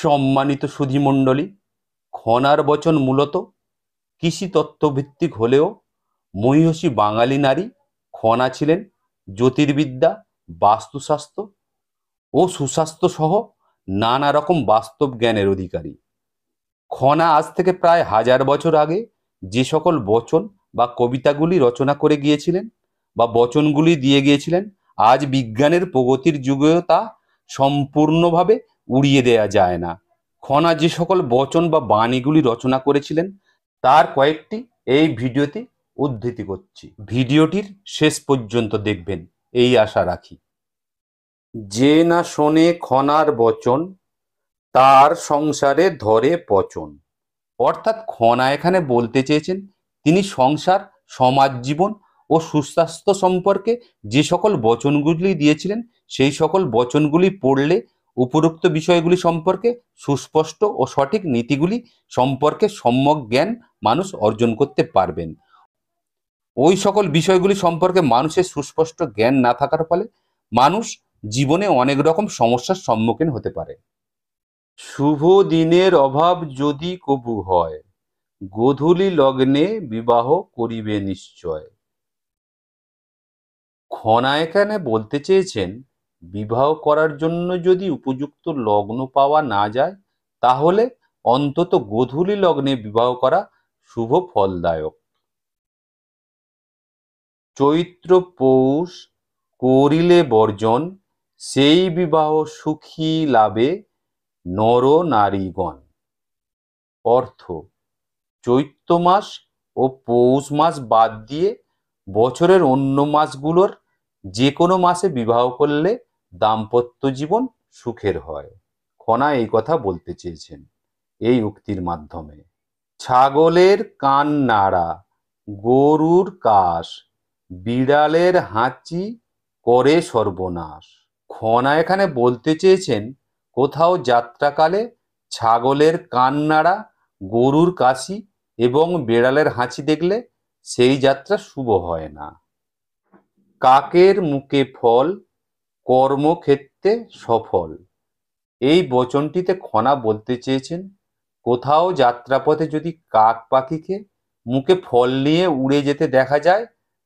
সম্মানিত সুধীমণ্ডলী, খনার বচন মূলত কৃষি তত্ত্বভিত্তিক হলেও মহীয়সী বাঙালি নারী খনা ছিলেন জ্যোতির্বিদ্যা, বাস্তুশাস্ত্র ও সুস্বাস্থ্য সহ নানা রকম বাস্তব জ্ঞানের অধিকারী। খনা আজ থেকে প্রায় 1000 বছর আগে যে সকল বচন বা কবিতাগুলি রচনা করে গিয়েছিলেন বা বচনগুলি দিয়ে গিয়েছিলেন, আজ বিজ্ঞানের প্রগতির যুগেও তা সম্পূর্ণভাবে উড়িয়ে দেয়া যায় না। খনা যে সকল বচন বা বাণীগুলি রচনা করেছিলেন তার কয়েকটি এই ভিডিওতে উদ্ধৃতি করছি। ভিডিওটির শেষ পর্যন্ত দেখবেন এই আশা রাখি। যে না শোনে খনার বচন, তার সংসারে ধরে পচন। অর্থাৎ খনা এখানে বলতে চেয়েছেন তিনি সংসার, সমাজ জীবন ও সুস্বাস্থ্য সম্পর্কে যে সকল বচনগুলি দিয়েছিলেন সেই সকল বচনগুলি পড়লে উপরোক্ত বিষয়গুলি সম্পর্কে সুস্পষ্ট ও সঠিক নীতিগুলি সম্পর্কে সম্যক জ্ঞান মানুষ অর্জন করতে পারবেন। ওই সকল বিষয়গুলি সম্পর্কে মানুষের সুস্পষ্ট জ্ঞান না থাকার ফলে মানুষ জীবনে অনেক রকম সমস্যার সম্মুখীন হতে পারে। শুভ দিনের অভাব যদি কবু হয়, গোধূলি লগ্নে বিবাহ করিবে নিশ্চয়। খনা এখানে বলতে চেয়েছেন বিবাহ করার জন্য যদি উপযুক্ত লগ্ন পাওয়া না যায় তাহলে অন্তত গোধূলি লগ্নে বিবাহ করা শুভ ফলদায়ক। চৈত্র পৌষ করিলে বর্জন, সেই বিবাহ সুখী লাভে নর নারীগণ। অর্থ, চৈত্র মাস ও পৌষ মাস বাদ দিয়ে বছরের অন্য মাসগুলোর যে কোনো মাসে বিবাহ করলে দাম্পত্য জীবন সুখের হয়। খনা এই কথা বলতে চেয়েছেন এই উক্তির মাধ্যমে। ছাগলের কান নাড়া, গরুর কাশ, বিড়ালের হাঁচি করে সর্বনাশ। খনা এখানে বলতে চেয়েছেন কোথাও যাত্রাকালে ছাগলের কান নাড়া, গরুর কাশি এবং বিড়ালের হাঁচি দেখলে সেই যাত্রা শুভ হয় না। কাকের মুখে ফল, কর্মক্ষেত্রে সফল। এই বচনটিতে খনা বলতে চেয়েছেন কোথাও যাত্রাপথে যদি কাক পাখিকে মুখে ফল নিয়ে উড়ে যেতে দেখা যায়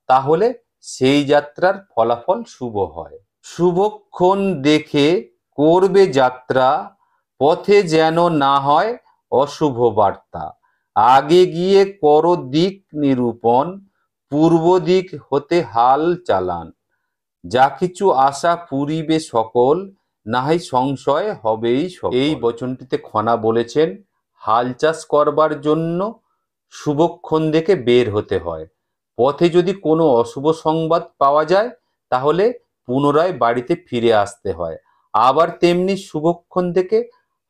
তাহলে সেই যাত্রার ফলাফল শুভ হয়। শুভক্ষণ দেখে করবে যাত্রা, পথে যেন না হয় অশুভ বার্তা। আগে গিয়ে করো দিক নিরূপণ, পূর্ব দিক হতে হাল চালান। যা কিছু আশা পুরিবে সকল, নাহি সংশয় হবেই সফল। এই বচনটিতে খনা বলেছেন হাল চাষ করবার জন্য শুভক্ষণ দেখে বের হতে হয়। পথে যদি কোনো অশুভ সংবাদ পাওয়া যায় তাহলে পুনরায় বাড়িতে ফিরে আসতে হয়। আবার তেমনি শুভক্ষণ দেখে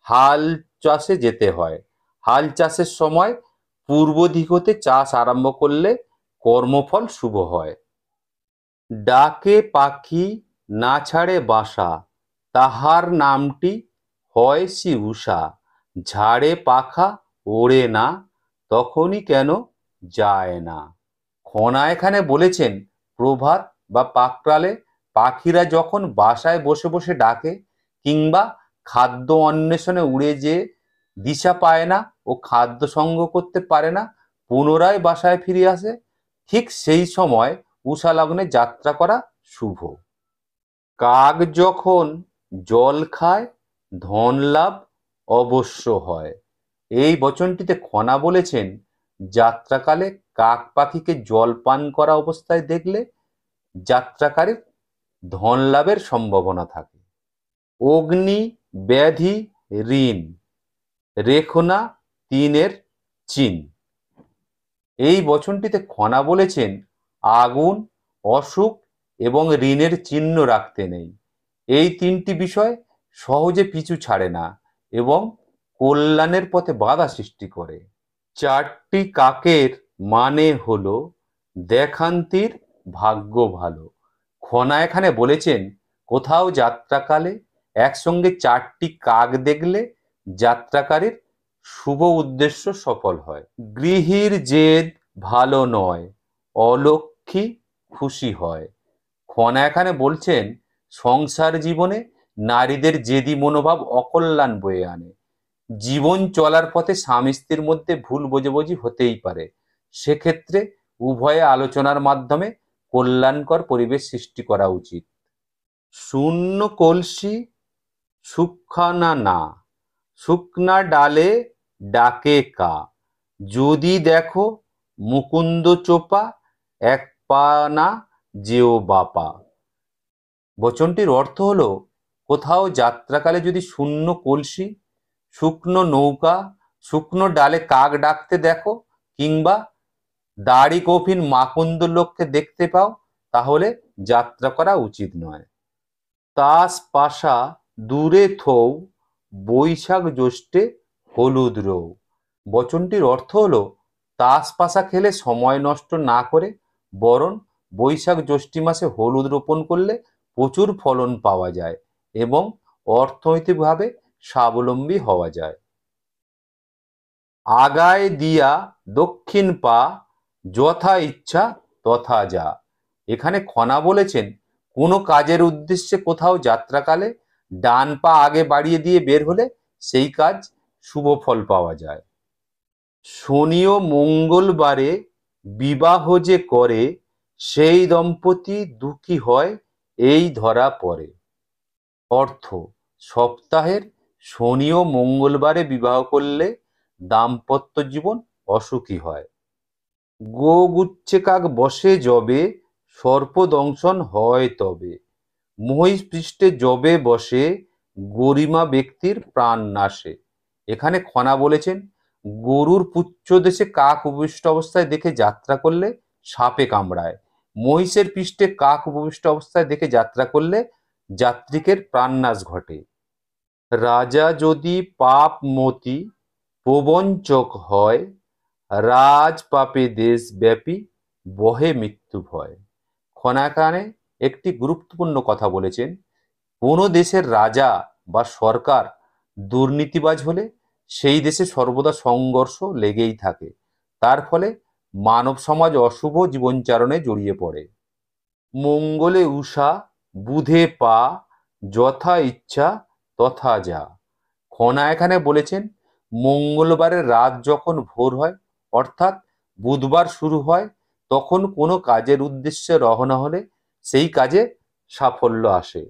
হাল চাষে যেতে হয়। হাল চাষের সময় পূর্ব দিক হতে চাষ আরম্ভ করলে কর্মফল শুভ হয়। ডাকে পাখি না ছাড়ে বাসা, তাহার নামটি হয় সি উষা। ঝাড়ে পাখা ওড়ে না, তখনই কেন যায় না। খনা এখানে বলেছেন প্রভাত বা প্রাক্কালে পাখিরা যখন বাসায় বসে বসে ডাকে কিংবা খাদ্য অন্বেষণে উড়ে যেয়ে দিশা পায় না ও খাদ্য সংগ্রহ করতে পারে না, পুনরায় বাসায় ফিরে আসে, ঠিক সেই সময় উষা লগ্নে যাত্রা করা শুভ। কাক যখন জল খায় ধন লাভ অবশ্য হয়। এই বচনটিতে খনা বলেছেন যাত্রাকালে কাক পাখিকে জল পান করা অবস্থায় দেখলে যাত্রাকারীর ধন লাভের সম্ভাবনা থাকে। অগ্নি, ব্যাধি, ঋণ, রেখো না তিনের চিন। এই বচনটিতে খনা বলেছেন আগুন, অসুখ এবং ঋণের চিহ্ন রাখতে নেই। এই তিনটি বিষয় সহজে পিছু ছাড়ে না এবং কল্যাণের পথে বাধা সৃষ্টি করে। চারটি কাকের মানে হলো দেখান্তির ভাগ্য ভালো। খনা এখানে বলেছেন কোথাও যাত্রাকালে একসঙ্গে 4টি কাক দেখলে যাত্রাকারীর শুভ উদ্দেশ্য সফল হয়। গৃহীর জেদ ভালো নয়, অলক্ষ্মী খুশি হয়। খনা এখানে বলছেন সংসার জীবনে নারীদের জেদি মনোভাব অকল্যাণ বয়ে আনে। জীবন চলার পথে স্বামী স্ত্রীর মধ্যে ভুল বোঝাবুঝি হতেই পারে, সেক্ষেত্রে উভয়ে আলোচনার মাধ্যমে কল্যাণকর পরিবেশ সৃষ্টি করা উচিত। শূন্য কলসি সুখানা না, শুকনা ডালে ডাকে কা, যদি দেখো মুকুন্দ চোপা, এক পা না যেও বাপা। বচনটির অর্থ হলো, কোথাও যাত্রাকালে যদি শূন্য কলসি, শুকনো নৌকা, শুকনো ডালে কাক ডাকতে দেখো, কিংবা দাড়ি কফিন মাকুন্দ লোককে দেখতে পাও, তাহলে যাত্রা করা উচিত নয়। তাস পাশা দূরে থৌ, বৈশাখ জ্যৈষ্ঠে হলুদ রৌ। বচনটির অর্থ হলো, তাস পাশা খেলে সময় নষ্ট না করে বরং বৈশাখ জ্যৈষ্ঠী মাসে হলুদ রোপণ করলে প্রচুর ফলন পাওয়া যায় এবং অর্থনৈতিকভাবে স্বাবলম্বী হওয়া যায়। আগায় দিয়া দক্ষিণ পা, যথা ইচ্ছা তথা যা। এখানে খনা বলেছেন, কোনো কাজের উদ্দেশ্যে কোথাও যাত্রাকালে ডান পা আগে বাড়িয়ে দিয়ে বের হলে সেই কাজ শুভ ফল পাওয়া যায়। শনি ও মঙ্গলবারে বিবাহ যে করে, সেই দম্পতি দুঃখী হয় এই ধরা পড়ে। অর্থ, সপ্তাহের শনি ও মঙ্গলবারে বিবাহ করলে দাম্পত্য জীবন অসুখী হয়। গোগুচ্ছে কাক বসে যবে, সর্পদংশন হয় তবে। মহিষ পৃষ্ঠে যবে বসে, গরিমা ব্যক্তির প্রাণ নাশে। এখানে খনা বলেছেন, গরুর পুচ্ছদেশে কাক উপবিষ্ট অবস্থায় দেখে যাত্রা করলে সাপে কামড়ায়, মহিষের পৃষ্ঠে কাক উপবিষ্ট অবস্থায় দেখে যাত্রা করলে যাত্রীকের প্রাণনাশ ঘটে। রাজা যদি পাপমতি প্রবঞ্চক হয়, রাজ পাপে দেশব্যাপী বহে মৃত্যু ভয়। খনাকানে একটি গুরুত্বপূর্ণ কথা বলেছেন, কোনো দেশের রাজা বা সরকার দুর্নীতিবাজ হলে সেই দেশে সর্বদা সংঘর্ষ লেগেই থাকে, তার ফলে মানব সমাজ অশুভ জীবনচারণে জড়িয়ে পড়ে। মঙ্গলে উষা বুধে পা, যথা ইচ্ছা তথা যা। খনা এখানে বলেছেন, মঙ্গলবারের রাত যখন ভোর হয়, অর্থাৎ বুধবার শুরু হয়, তখন কোনো কাজের উদ্দেশ্যে রওনা হলে সেই কাজে সাফল্য আসে।